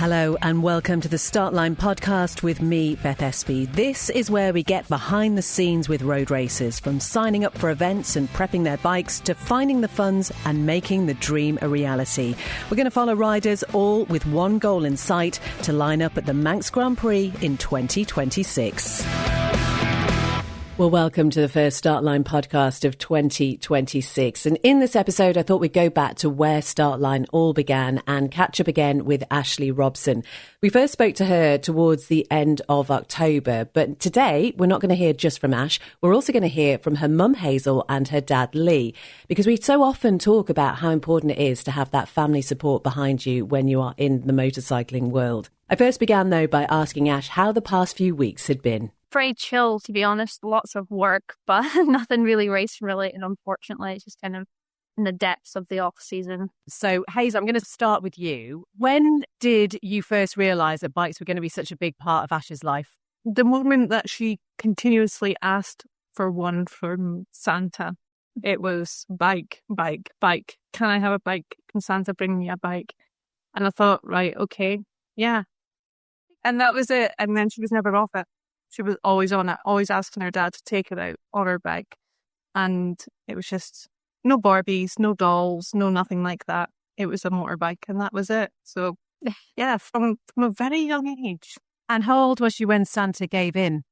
Hello and welcome to the Startline podcast with me, Beth Espy. This is where we get behind the scenes with road racers, from signing up for events and prepping their bikes to finding the funds and making the dream a reality. We're going to follow riders all with one goal in sight: to line up at the Manx Grand Prix in 2026. Well, welcome to the first Startline podcast of 2026. And in this episode, I thought we'd go back to where Startline all began and catch up again with Ashley Robson. We first spoke to her towards the end of October, but today we're not going to hear just from Ash. We're also going to hear from her mum, Hazel, and her dad, Lee, because we so often talk about how important it is to have that family support behind you when you are in the motorcycling world. I first began, though, by asking Ash how the past few weeks had been. Very chill, to be honest. Lots of work, but nothing really race related, unfortunately. It's just kind of in the depths of the off season. So, Hazel, I'm going to start with you. When did you first realise that bikes were going to be such a big part of Ash's life? The moment that she continuously asked for one from Santa. It was bike. Can I have a bike? Can Santa bring me a bike? And I thought, right, okay, yeah. And that was it. And then she was never off it. She was always on it, always asking her dad to take it out on her bike. And it was just no Barbies, no dolls, no nothing like that. It was a motorbike and that was it. So, yeah, from a very young age. And how old was she when Santa gave in?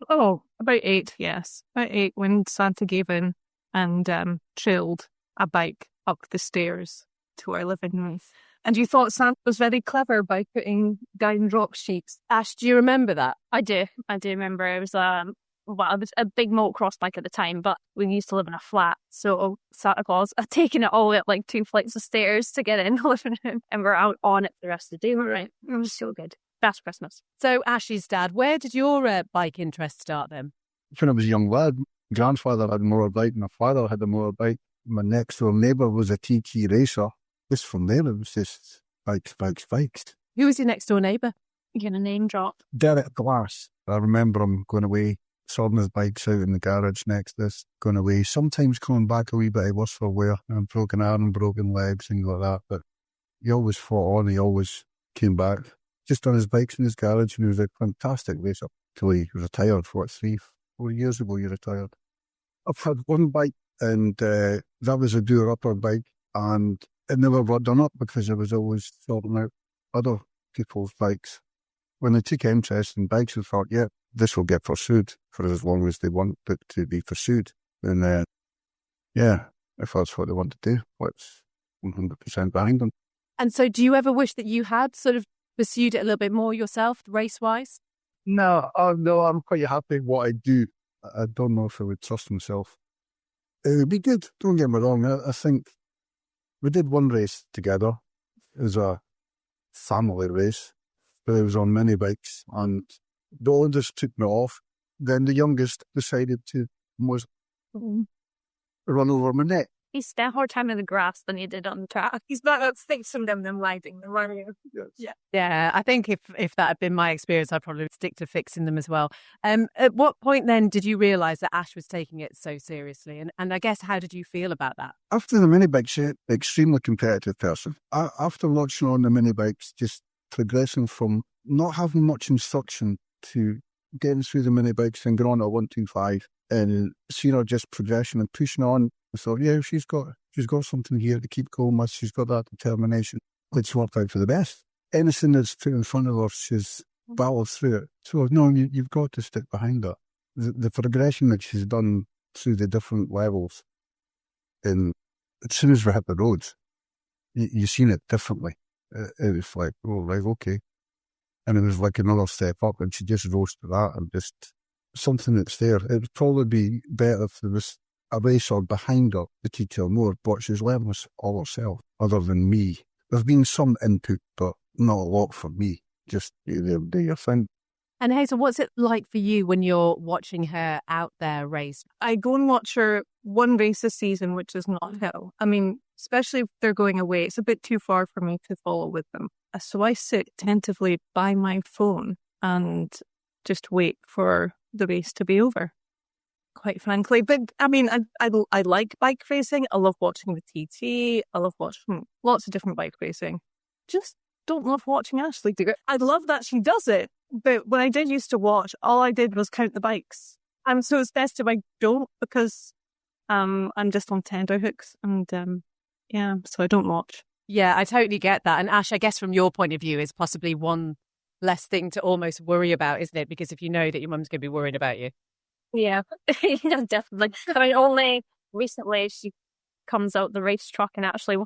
Oh, about 8, yes. About 8 when Santa gave in and trailed a bike up the stairs to our living room. And you thought Santa was very clever by putting down drop sheets. Ash, do you remember that? I do remember. It was it was a big motocross bike at the time, but we used to live in a flat, so Santa Claus had taken it all the way up like 2 flights of stairs to get in the living room, and we're out on it for the rest of the day. Right, it was so good. Best Christmas. So, Ash's dad, where did your bike interest start then? When I was a young lad, my grandfather had a motorbike, my father had a motorbike. My next door neighbour was a TT racer. Just from there, it was just bikes. Who was your next door neighbour? You're going to name drop. Derek Glass. I remember him going away, sorting his bikes out in the garage next to us, going away, sometimes coming back a wee bit worse for wear, and broken arm, broken legs, things like that. But he always fought on, he always came back. Just on his bikes in his garage, and he was a fantastic racer till he retired. 3-4 years ago he retired. I've had one bike, and that was a doer-upper bike, and it never got done up because I was always sorting out other people's bikes. When I took interest in bikes, I thought, yeah, this will get pursued for as long as they want it to be pursued. And yeah, if that's what they want to do, what's 100% behind them. And so do you ever wish that you had sort of pursued it a little bit more yourself, race-wise? No, I'm quite happy with what I do. I don't know if I would trust myself. It would be good, don't get me wrong. I think we did one race together. It was a family race, but it was on mini bikes, and the oldest took me off. Then the youngest decided to almost run over my neck. He spent more time in the grass than he did on the track. He's better fixing them than riding them, aren't you? Yes. Yeah, I think if that had been my experience, I'd probably stick to fixing them as well. At what point then did you realise that Ash was taking it so seriously? And I guess, how did you feel about that? After the mini bikes, extremely competitive person. After watching on the mini bikes, just progressing from not having much instruction to getting through the mini bikes and going on at 125, and seeing her just progression and pushing on. I thought, yeah, she's got something here to keep going with. She's got that determination. Let's work out for the best. Anything that's put in front of her, she's battled through it. So, no, you've got to stick behind her. The progression that she's done through the different levels, and as soon as we hit the roads, you've seen it differently. It was like, oh, right, okay. And it was like another step up, and she just rose to that, and just something that's there. It would probably be better if there was a racer behind her to teach her more, but she's learned this all herself, other than me. There's been some input, but not a lot for me. Just do your thing. And Hazel, what's it like for you when you're watching her out there race? I go and watch her one race a season, which is not hill. I mean, especially if they're going away, it's a bit too far for me to follow with them. So I sit attentively by my phone and just wait for the race to be over, quite frankly. But I mean, I like bike racing. I love watching the TT. I love watching lots of different bike racing. Just don't love watching Ashley do it. I love that she does it, but when I did used to watch, all I did was count the bikes. So it's best if I don't, because I'm just on tender hooks, and so I don't watch. Yeah, I totally get that. And Ash, I guess from your point of view, is possibly one less thing to almost worry about, isn't it? Because if you know that your mum's going to be worried about you. Yeah, yeah, definitely. I mean, only recently she comes out the race truck and actually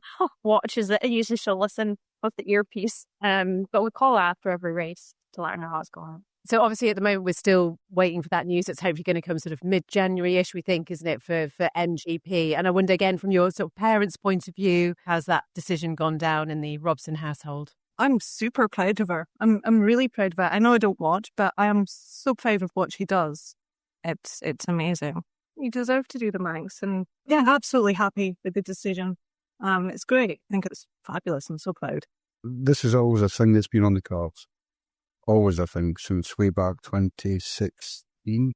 watches it. Usually she'll listen with the earpiece. But we call her after every race to let her know how it's going. So obviously at the moment we're still waiting for that news. It's hopefully going to come sort of mid-January-ish, we think, isn't it, for MGP? And I wonder again, from your sort of parents' point of view, how's that decision gone down in the Robson household? I'm super proud of her. I'm really proud of her. I know I don't watch, but I am so proud of what she does. It's amazing. You deserve to do the Manx, and yeah, absolutely happy with the decision. It's great. I think it's fabulous. I'm so proud. This is always a thing that's been on the cards. Always a thing since way back 2016,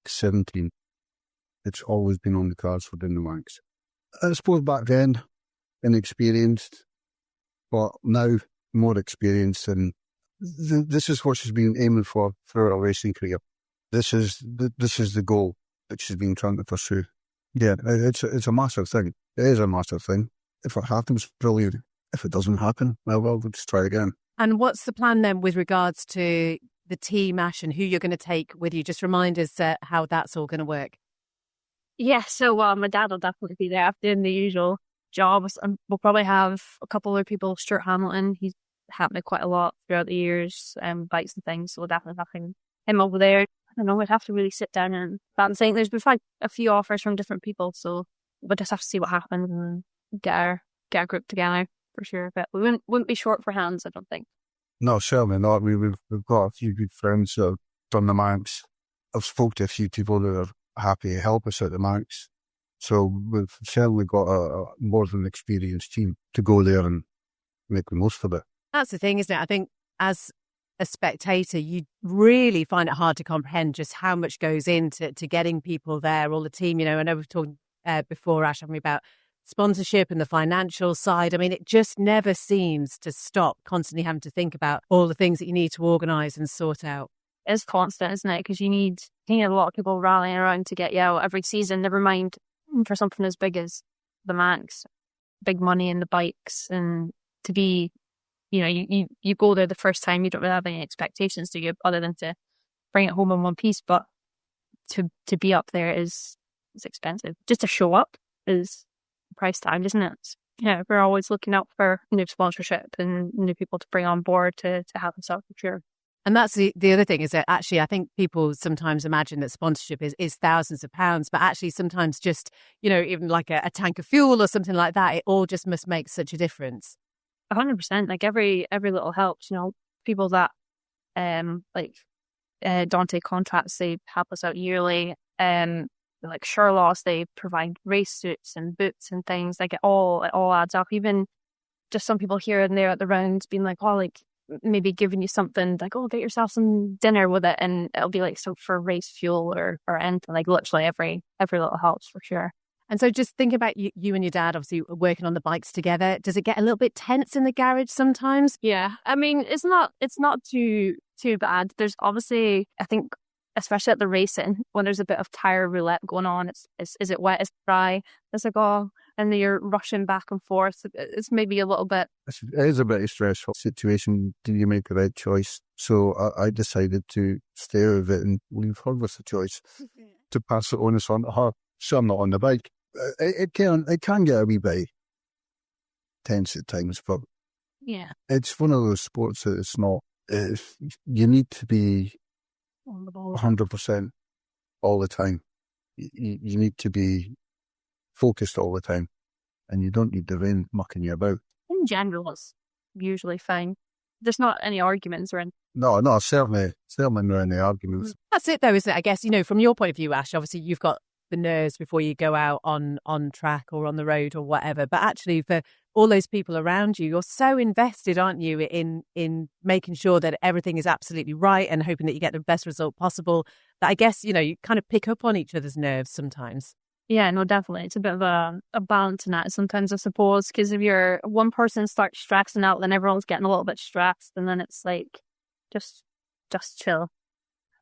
17. It's always been on the cards for doing the Manx. I suppose back then, inexperienced, but now more experienced, and this is what she's been aiming for her racing career. This is the goal that she's been trying to pursue. Yeah, it's a massive thing. It is a massive thing. If it happens, brilliant. If it doesn't happen, well, we'll just try again. And what's the plan then with regards to the team, Ash, and who you're going to take with you? Just remind us how that's all going to work. Yeah, so my dad will definitely be there doing the usual jobs. And we'll probably have a couple other people. Stuart Hamilton, he's helped me quite a lot throughout the years, bikes and things. So we'll definitely have him over there. I don't know, we'd have to really sit down and I'm saying there's been a few offers from different people. So we'll just have to see what happens and get our group together. For sure, but we wouldn't be short for hands, I don't think. No, certainly not. We've got a few good friends that have done the Manx. I've spoke to a few people that are happy to help us at the Manx. So we've certainly got a more than experienced team to go there and make the most of it. That's the thing, isn't it? I think as a spectator, you really find it hard to comprehend just how much goes into getting people there, all the team. You know, I know we've talked before, Ash, haven't we, about sponsorship and the financial side. I mean, it just never seems to stop, constantly having to think about all the things that you need to organise and sort out. It's constant, isn't it? Because you need a lot of people rallying around to get you out every season, never mind for something as big as the Manx. Big money in the bikes, and to be, you go there the first time, you don't really have any expectations, do you, other than to bring it home in one piece. But to be up there it's expensive. Just to show up is price tag, isn't it? Yeah, we're always looking out for new sponsorship and new people to bring on board to help us out for sure. And that's the other thing, is that actually I think people sometimes imagine that sponsorship is thousands of pounds, but actually sometimes just, even like a tank of fuel or something like that, it all just must make such a difference. 100%. Like every little helps, people that Dante Contracts, they help us out yearly. Like Sherloss, they provide race suits and boots and things. Like it all adds up. Even just some people here and there at the rounds being like, maybe giving you something like, get yourself some dinner with it, and it'll be like so for race fuel or anything. Like literally every little helps for sure. And so just think about you and your dad obviously working on the bikes together. Does it get a little bit tense in the garage sometimes? Yeah, I mean it's not too bad. There's obviously, I think, especially at the racing, when there's a bit of tire roulette going on, is it wet, is it dry, is it go, and then you're rushing back and forth. It's maybe a little bit. It is a bit of a stressful situation. Did you make the right choice? So I decided to stay out of it and leave her with the choice to pass the onus on to her. So I'm not on the bike. It can get a wee bit tense at times, but yeah, it's one of those sports that it's not. You need to be on the ball 100% all the time. You need to be focused all the time, and you don't need the rain mucking you about. In general, it's usually fine. There's not any arguments or anything. No, certainly not any arguments. That's it though, isn't it? I guess, from your point of view, Ash, obviously you've got the nerves before you go out on track or on the road or whatever. But actually for all those people around you, you're so invested, aren't you, in making sure that everything is absolutely right and hoping that you get the best result possible, that I guess, you kind of pick up on each other's nerves sometimes. Yeah, no, definitely. It's a bit of a balance in that sometimes, I suppose, because if you're one person starts stressing out, then everyone's getting a little bit stressed, and then it's like, just chill.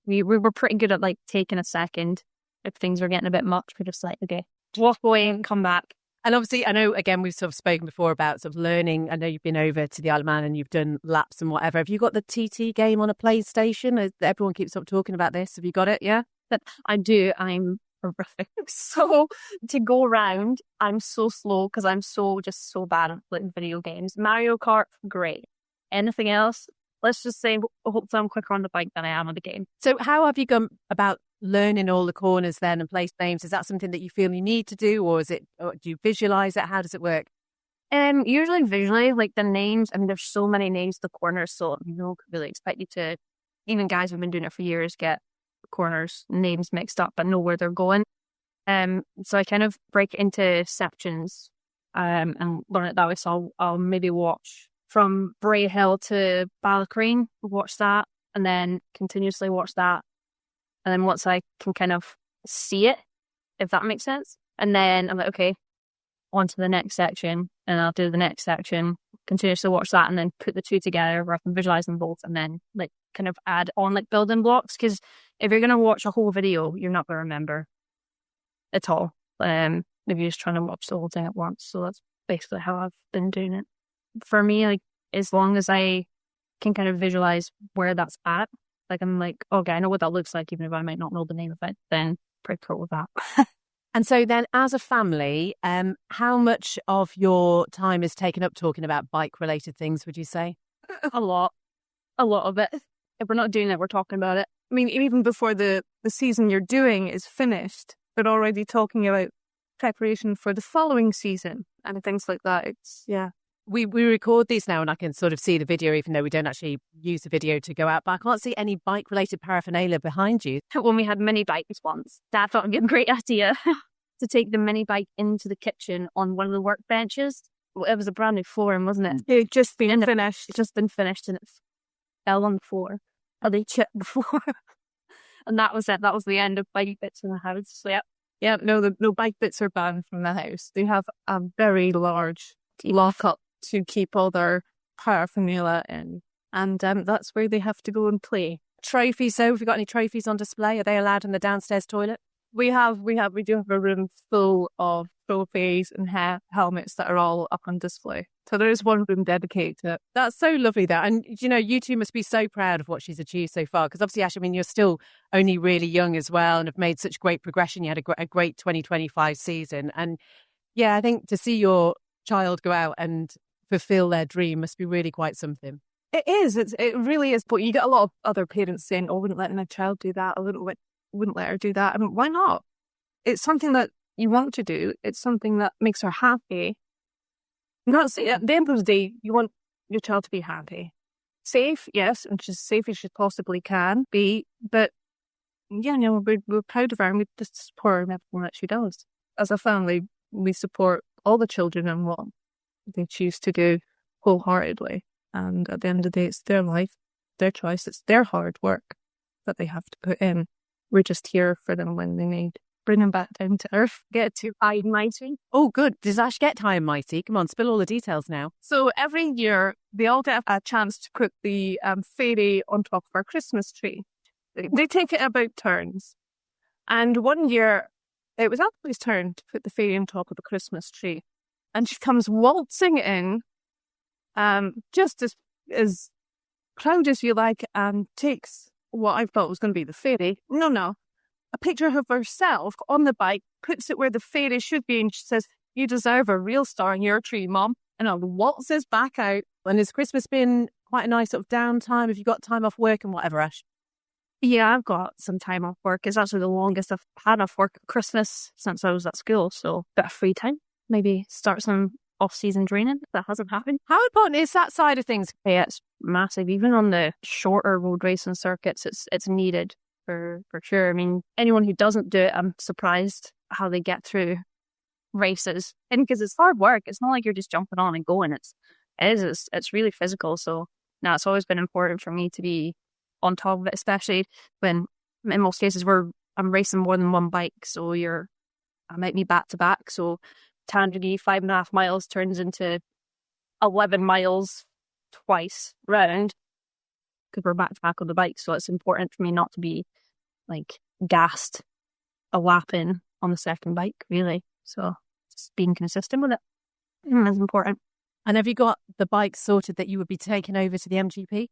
We were pretty good at like taking a second if things were getting a bit much. We're just like, okay, walk away and come back. And obviously, I know, again, we've sort of spoken before about sort of learning. I know you've been over to the Isle of Man and you've done laps and whatever. Have you got the TT game on a PlayStation? Everyone keeps up talking about this. Have you got it? Yeah? But I do. I'm horrific. So to go around, I'm so slow because I'm just so bad at playing video games. Mario Kart, great. Anything else? Let's just say, hopefully I'm quicker on the bike than I am on the game. So how have you gone about learning all the corners then and place names? Is that something that you feel you need to do, or do you visualize it? How does it work? Usually visually, like the names. I mean, there's so many names to the corners, so no one could really expect you to, even guys who've been doing it for years, get corners names mixed up but know where they're going. So I kind of break it into sections and learn it that way. So I'll maybe watch from Bray Hill to Ballacreen, watch that, and then continuously watch that. And then once I can kind of see it, if that makes sense, and then I'm like, okay, on to the next section, and I'll do the next section, continuously watch that, and then put the two together where I can visualize them both, and then like kind of add on like building blocks. Because if you're going to watch a whole video, you're not going to remember at all. If you're just trying to watch the whole thing at once. So that's basically how I've been doing it. For me, like, as long as I can kind of visualize where that's at, like I'm like, okay, I know what that looks like, even if I might not know the name of it, then pretty cool with that. And so then as a family, how much of your time is taken up talking about bike-related things, would you say? A lot of it. If we're not doing it, we're talking about it. I mean, even before the season you're doing is finished, but already talking about preparation for the following season and things like that. It's, yeah. We record these now and I can sort of see the video, even though we don't actually use the video to go out, but I can't see any bike-related paraphernalia behind you. When we had mini bikes once, Dad thought it'd be a great idea to take the mini bike into the kitchen on one of the workbenches. Well, it was a brand new flooring, wasn't it? It had just been finished. It's just been finished and it fell on the floor. Or they chipped the floor. And that was it. That was the end of bike bits in the house. So, yeah. Yeah, no bike bits are banned from the house. They have a very large lockup to keep all their paraphernalia in. And that's where they have to go and play. Trophies, so have you got any trophies on display? Are they allowed in the downstairs toilet? We do have a room full of trophies and helmets that are all up on display. So there is one room dedicated to it. That's so lovely, that. And, you know, you two must be so proud of what she's achieved so far. Because obviously, Ash, I mean, you're still only really young as well and have made such great progression. You had a great 2025 season. And yeah, I think to see your child go out and fulfill their dream must be really quite something. It is. It really is. But you get a lot of other parents saying, "Oh, I wouldn't let my child do that. I wouldn't let her do that." I mean, why not? It's something that you want to do. It's something that makes her happy. Not say, at the end of the day, you want your child to be happy. Safe, yes, and she's as safe as she possibly can be. But yeah, no, we're proud of her and we just support her in everything that she does. As a family, we support all the children and what they choose to do wholeheartedly. And at the end of the day, it's their life, their choice. It's their hard work that they have to put in. We're just here for them when they need. Bring them back down to earth. Get to high and mighty. Oh, good. Does Ash get high and mighty? Come on, spill all the details now. So every year, they all get a chance to put the fairy on top of our Christmas tree. They take it about turns. And one year, it was Ashley's turn to put the fairy on top of the Christmas tree. And she comes waltzing in, just as proud as you like, and takes what I thought was going to be the fairy. No. A picture of herself on the bike, puts it where the fairy should be, and she says, "You deserve a real star in your tree, Mom." And waltzes back out. And has Christmas been quite a nice sort of downtime? Have you got time off work and whatever, Ash? Yeah, I've got some time off work. It's actually the longest I've had off work at Christmas since I was at school. So a bit of free time. Maybe start some off-season training. That hasn't happened. How important is that side of things? Yeah, it's massive. Even on the shorter road racing circuits, it's needed for sure. I mean, anyone who doesn't do it, I'm surprised how they get through races. And because it's hard work, it's not like you're just jumping on and going. It's really physical. So now it's always been important for me to be on top of it, especially when in most cases I'm racing more than one bike. So you're I might be back to back. So Tandragee, 5.5 miles turns into 11 miles twice round because we're back to back on the bike. So it's important for me not to be like gassed a lap in on the second bike, really. So just being consistent with it is important. And have you got the bike sorted that you would be taking over to the MGP?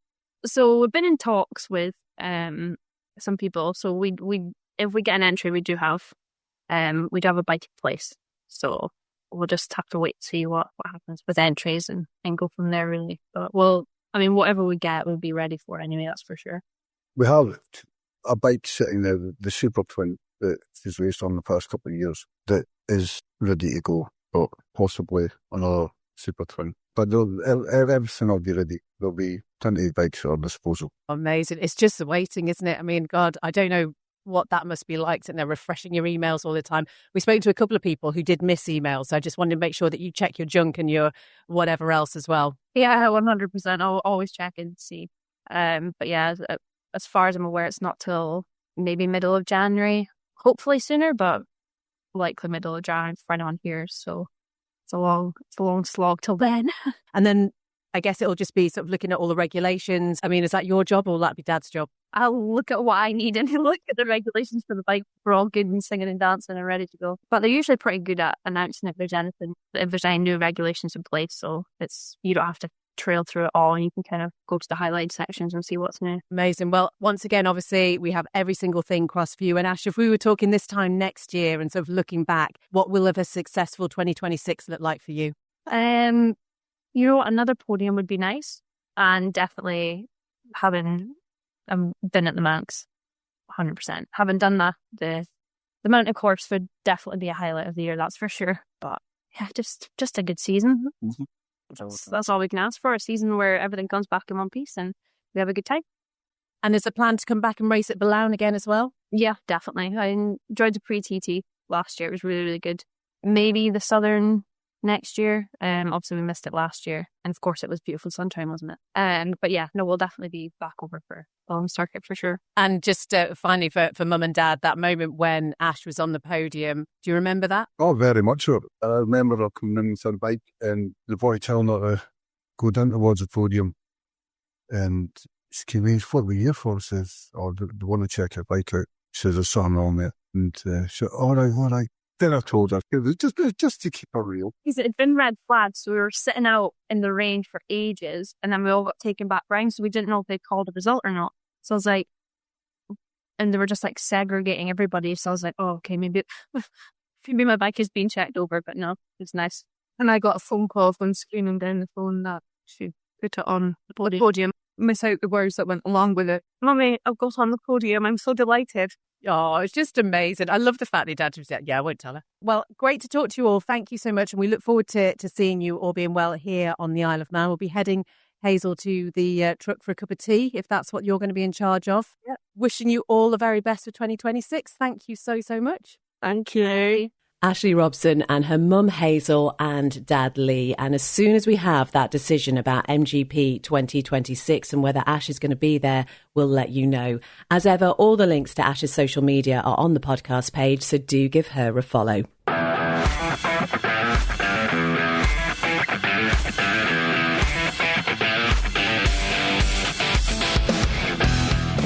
So we've been in talks with some people. So we if we get an entry, we do have a bike in place. So we'll just have to wait to see what happens with entries and go from there, really. But whatever we get, we'll be ready for anyway, that's for sure. We have a bike sitting there, the Super Twin, that is raced on the past couple of years, that is ready to go, or possibly another Super Twin. But everything will be ready. There'll be plenty of bikes at our disposal. Amazing. It's just the waiting, isn't it? I mean, God, I don't know what that must be like, and they're refreshing your emails all the time. We spoke to a couple of people who did miss emails, so I just wanted to make sure that you check your junk and your whatever else as well. Yeah, 100%. I'll always check and see. But yeah, as far as I'm aware, it's not till maybe middle of January. Hopefully sooner, but likely middle of January for anyone here. So it's a long slog till then. And then I guess it'll just be sort of looking at all the regulations. I mean, is that your job or will that be Dad's job? I'll look at what I need and look at the regulations for the bike. We're all good and singing and dancing and ready to go. But they're usually pretty good at announcing if there's any new regulations in place. So you don't have to trail through it all, and you can kind of go to the highlight sections and see what's new. Amazing. Well, once again, obviously, we have every single thing crossed for you. And Ash, if we were talking this time next year and sort of looking back, what will a successful 2026 look like for you? Another podium would be nice, and definitely having been at the Manx, 100%. Having done that, the mountain course would definitely be a highlight of the year, that's for sure. But yeah, just a good season. Mm-hmm. That's all we can ask for, a season where everything comes back in one piece and we have a good time. And is the plan to come back and race at Billown again as well? Yeah, definitely. I enjoyed the pre-TT last year. It was really, really good. Maybe the Southern next year. Obviously we missed it last year, and of course it was beautiful sunshine, wasn't it? But yeah, no, we'll definitely be back over for Billown circuit for sure. And just finally for Mum and Dad, that moment when Ash was on the podium, do you remember that? Oh, very much so. I remember her coming in with her bike and the boy telling her to go down towards the podium, and she came in, what were you here for? Says, oh, they want to check her bike out. She says, there's something wrong there. And she said, all right. Then I told her, just to keep her real. Because it had been red flagged, so we were sitting out in the rain for ages, and then we all got taken back round, so we didn't know if they'd called a result or not. So I was like, and they were just like segregating everybody, so I was like, oh, okay, maybe my bike is being checked over, but no, it's nice. And I got a phone call from screaming down the phone that she put it on the podium. Miss out the words that went along with it. Mummy, I've got on the podium. I'm so delighted. Oh, it's just amazing. I love the fact that Dad was there. Yeah, I won't tell her. Well, great to talk to you all. Thank you so much. And we look forward to seeing you all being well here on the Isle of Man. We'll be heading, Hazel, to the truck for a cup of tea, if that's what you're going to be in charge of. Yep. Wishing you all the very best for 2026. Thank you so, so much. Thank you. Ashley Robson and her mum Hazel and Dad Lee. And as soon as we have that decision about MGP 2026 and whether Ash is going to be there, we'll let you know. As ever, all the links to Ash's social media are on the podcast page, so do give her a follow.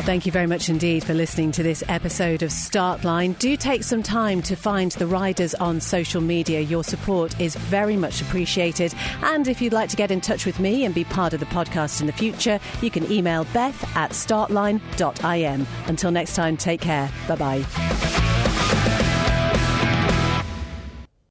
Thank you very much indeed for listening to this episode of Startline. Do take some time to find the riders on social media. Your support is very much appreciated. And if you'd like to get in touch with me and be part of the podcast in the future, you can email beth@startline.im. Until next time, take care. Bye-bye.